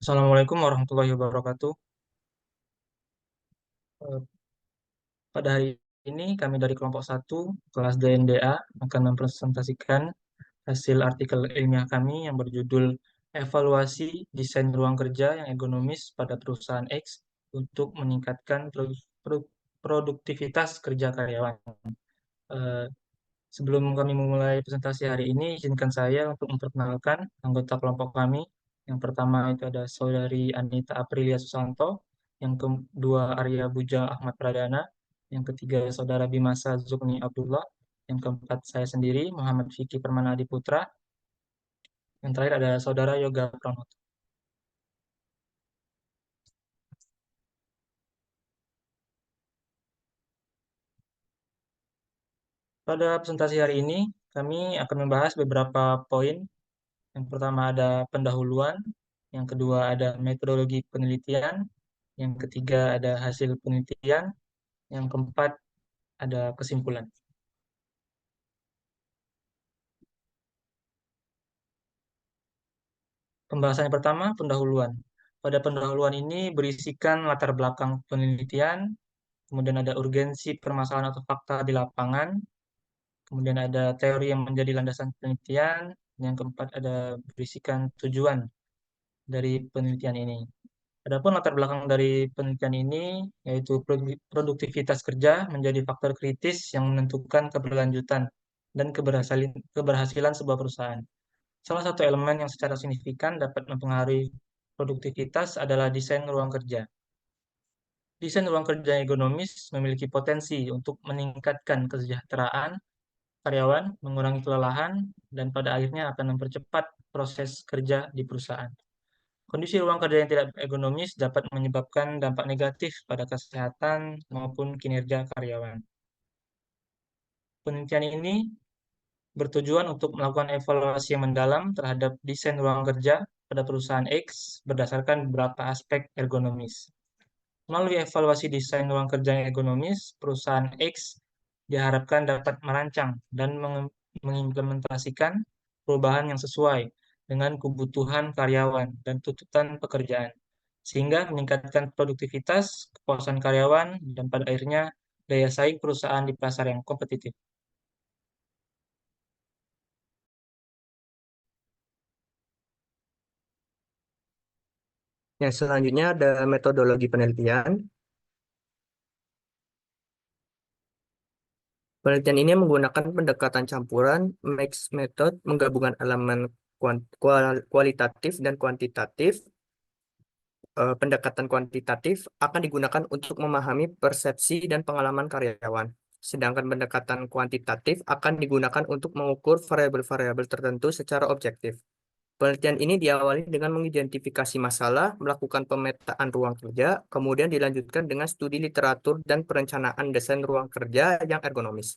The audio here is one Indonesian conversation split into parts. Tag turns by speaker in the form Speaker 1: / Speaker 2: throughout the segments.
Speaker 1: Assalamualaikum warahmatullahi wabarakatuh. Eh, Pada hari ini kami dari kelompok satu kelas DNDA akan mempresentasikan hasil artikel ilmiah kami yang berjudul Evaluasi Desain Ruang Kerja yang Ergonomis pada Perusahaan X untuk meningkatkan produktivitas kerja karyawan. Eh, Sebelum kami memulai presentasi hari ini, izinkan saya untuk memperkenalkan anggota kelompok kami. Yang pertama itu ada Saudari Anita Aprilia Susanto, yang kedua Arya Buja Ahmad Pradana, yang ketiga Saudara Bimasa Zukni Abdullah, yang keempat saya sendiri Muhammad Fikri Permana Adiputra, yang terakhir ada Saudara Yoga Pranoto. Pada presentasi hari ini, kami akan membahas beberapa poin. Yang pertama ada pendahuluan, yang kedua ada metodologi penelitian, yang ketiga ada hasil penelitian, yang keempat ada kesimpulan. Pembahasan yang pertama, pendahuluan. Pada pendahuluan ini berisikan latar belakang penelitian, kemudian ada urgensi permasalahan atau fakta di lapangan, kemudian ada teori yang menjadi landasan penelitian, yang keempat ada berisikan tujuan dari penelitian ini. Adapun latar belakang dari penelitian ini yaitu produktivitas kerja menjadi faktor kritis yang menentukan keberlanjutan dan keberhasilan sebuah perusahaan. Salah satu elemen yang secara signifikan dapat mempengaruhi produktivitas adalah desain ruang kerja. Desain ruang kerja yang ergonomis memiliki potensi untuk meningkatkan kesejahteraan karyawan, mengurangi kelelahan, dan pada akhirnya akan mempercepat proses kerja di perusahaan. Kondisi ruang kerja yang tidak ergonomis dapat menyebabkan dampak negatif pada kesehatan maupun kinerja karyawan. Penelitian ini bertujuan untuk melakukan evaluasi yang mendalam terhadap desain ruang kerja pada perusahaan X berdasarkan beberapa aspek ergonomis. Melalui evaluasi desain ruang kerja yang ergonomis, perusahaan X diharapkan dapat merancang dan mengimplementasikan perubahan yang sesuai dengan kebutuhan karyawan dan tuntutan pekerjaan, sehingga meningkatkan produktivitas, kepuasan karyawan, dan pada akhirnya daya saing perusahaan di pasar yang kompetitif.
Speaker 2: Yang selanjutnya ada metodologi penelitian. Penelitian ini menggunakan pendekatan campuran mixed method, menggabungkan elemen kualitatif dan kuantitatif. Pendekatan kuantitatif akan digunakan untuk memahami persepsi dan pengalaman karyawan. Sedangkan pendekatan kuantitatif akan digunakan untuk mengukur variabel-variabel tertentu secara objektif. Penelitian ini diawali dengan mengidentifikasi masalah, melakukan pemetaan ruang kerja, kemudian dilanjutkan dengan studi literatur dan perencanaan desain ruang kerja yang ergonomis.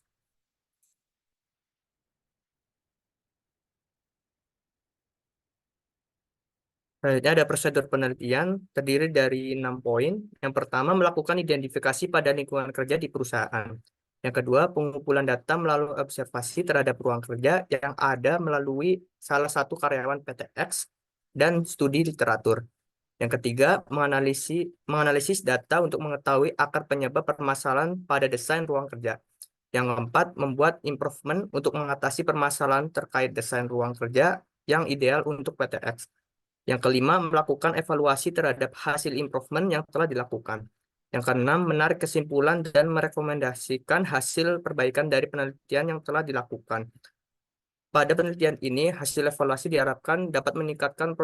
Speaker 2: Selanjutnya ada prosedur penelitian terdiri dari 6 poin. Yang pertama, melakukan identifikasi pada lingkungan kerja di perusahaan. Yang kedua, pengumpulan data melalui observasi terhadap ruang kerja yang ada melalui salah satu karyawan PT X dan studi literatur. Yang ketiga, menganalisis data untuk mengetahui akar penyebab permasalahan pada desain ruang kerja. Yang keempat, membuat improvement untuk mengatasi permasalahan terkait desain ruang kerja yang ideal untuk PT X. Yang kelima, melakukan evaluasi terhadap hasil improvement yang telah dilakukan. Yang keenam, menarik kesimpulan dan merekomendasikan hasil perbaikan dari penelitian yang telah dilakukan. Pada penelitian ini, hasil evaluasi diharapkan dapat meningkatkan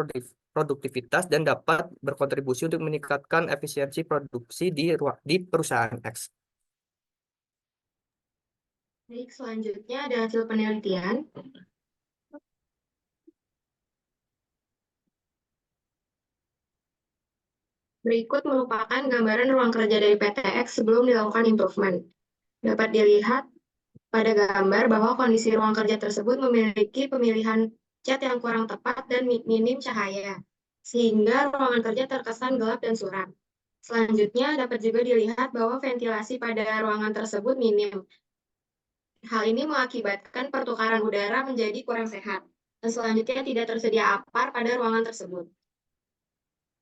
Speaker 2: produktivitas dan dapat berkontribusi untuk meningkatkan efisiensi produksi di perusahaan X.
Speaker 3: Baik, selanjutnya ada hasil penelitian. Berikut merupakan gambaran ruang kerja dari PT X sebelum dilakukan improvement. Dapat dilihat pada gambar bahwa kondisi ruang kerja tersebut memiliki pemilihan cat yang kurang tepat dan minim cahaya, sehingga ruangan kerja terkesan gelap dan suram. Selanjutnya dapat juga dilihat bahwa ventilasi pada ruangan tersebut minim. Hal ini mengakibatkan pertukaran udara menjadi kurang sehat, dan selanjutnya tidak tersedia apar pada ruangan tersebut.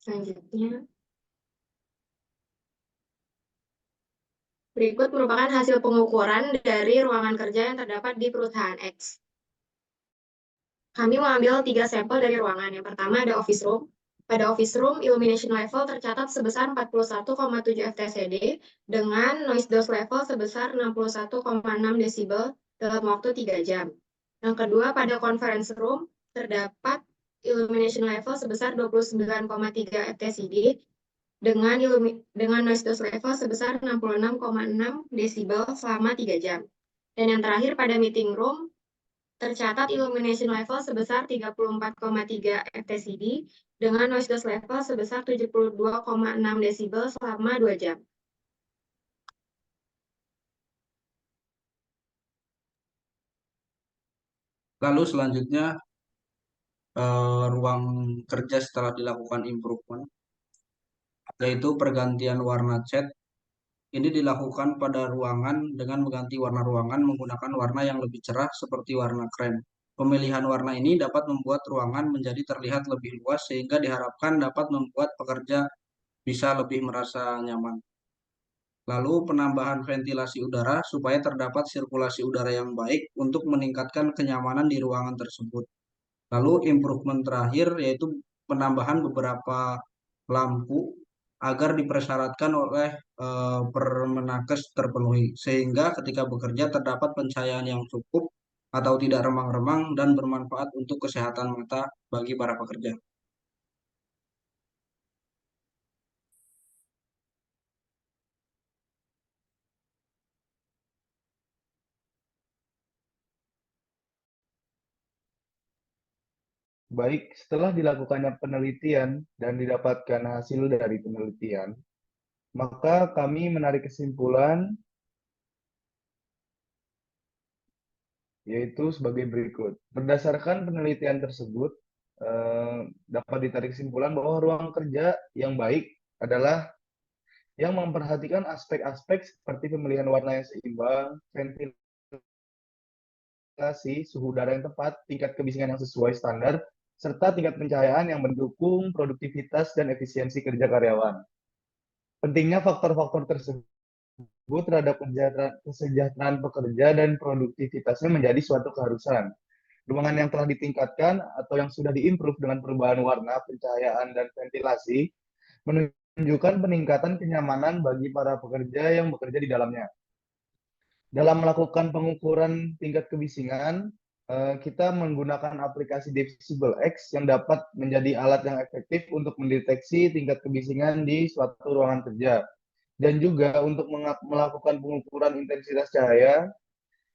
Speaker 3: Selanjutnya, berikut merupakan hasil pengukuran dari ruangan kerja yang terdapat di perusahaan X. Kami mengambil 3 sampel dari ruangan. Yang pertama ada office room. Pada office room, illumination level tercatat sebesar 41,7 FTCD dengan noise dose level sebesar 61,6 desibel dalam waktu 3 jam. Yang kedua, pada conference room terdapat illumination level sebesar 29,3 FTCD dengan noise dose level sebesar 66,6 desibel selama 3 jam. Dan yang terakhir, pada meeting room tercatat illumination level sebesar 34,3 FTCD dengan noise dose level sebesar 72,6 desibel selama 2 jam.
Speaker 4: Lalu selanjutnya ruang kerja setelah dilakukan improvement, yaitu pergantian warna cat. Ini dilakukan pada ruangan dengan mengganti warna ruangan menggunakan warna yang lebih cerah seperti warna krem. Pemilihan warna ini dapat membuat ruangan menjadi terlihat lebih luas sehingga diharapkan dapat membuat pekerja bisa lebih merasa nyaman. Lalu penambahan ventilasi udara supaya terdapat sirkulasi udara yang baik untuk meningkatkan kenyamanan di ruangan tersebut. Lalu improvement terakhir yaitu penambahan beberapa lampu agar dipersyaratkan oleh Permenakes terpenuhi, sehingga ketika bekerja terdapat pencahayaan yang cukup atau tidak remang-remang dan bermanfaat untuk kesehatan mata bagi para pekerja.
Speaker 5: Baik, setelah dilakukannya penelitian dan didapatkan hasil dari penelitian, maka kami menarik kesimpulan yaitu sebagai berikut. Berdasarkan penelitian tersebut, dapat ditarik kesimpulan bahwa ruang kerja yang baik adalah yang memperhatikan aspek-aspek seperti pemilihan warna yang seimbang, ventilasi, suhu udara yang tepat, tingkat kebisingan yang sesuai standar, serta tingkat pencahayaan yang mendukung produktivitas dan efisiensi kerja karyawan. Pentingnya faktor-faktor tersebut terhadap kesejahteraan pekerja dan produktivitasnya menjadi suatu keharusan. Ruangan yang telah ditingkatkan atau yang sudah diimprove dengan perubahan warna, pencahayaan, dan ventilasi menunjukkan peningkatan kenyamanan bagi para pekerja yang bekerja di dalamnya. Dalam melakukan pengukuran tingkat kebisingan, kita menggunakan aplikasi Decibel X yang dapat menjadi alat yang efektif untuk mendeteksi tingkat kebisingan di suatu ruangan kerja. Dan juga untuk melakukan pengukuran intensitas cahaya,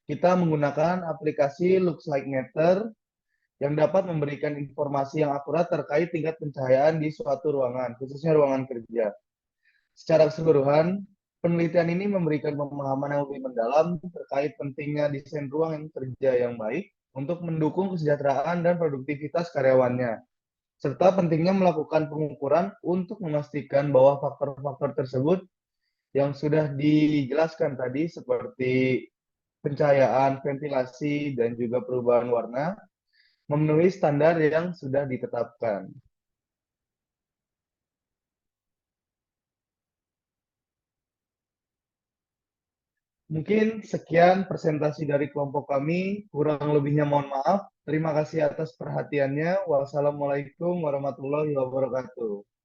Speaker 5: kita menggunakan aplikasi Looks Like Meter yang dapat memberikan informasi yang akurat terkait tingkat pencahayaan di suatu ruangan, khususnya ruangan kerja. Secara keseluruhan, penelitian ini memberikan pemahaman yang lebih mendalam terkait pentingnya desain ruangan kerja yang baik untuk mendukung kesejahteraan dan produktivitas karyawannya, serta pentingnya melakukan pengukuran untuk memastikan bahwa faktor-faktor tersebut yang sudah dijelaskan tadi seperti pencahayaan, ventilasi, dan juga perubahan warna memenuhi standar yang sudah ditetapkan. Mungkin sekian presentasi dari kelompok kami. Kurang lebihnya mohon maaf. Terima kasih atas perhatiannya. Wassalamualaikum warahmatullahi wabarakatuh.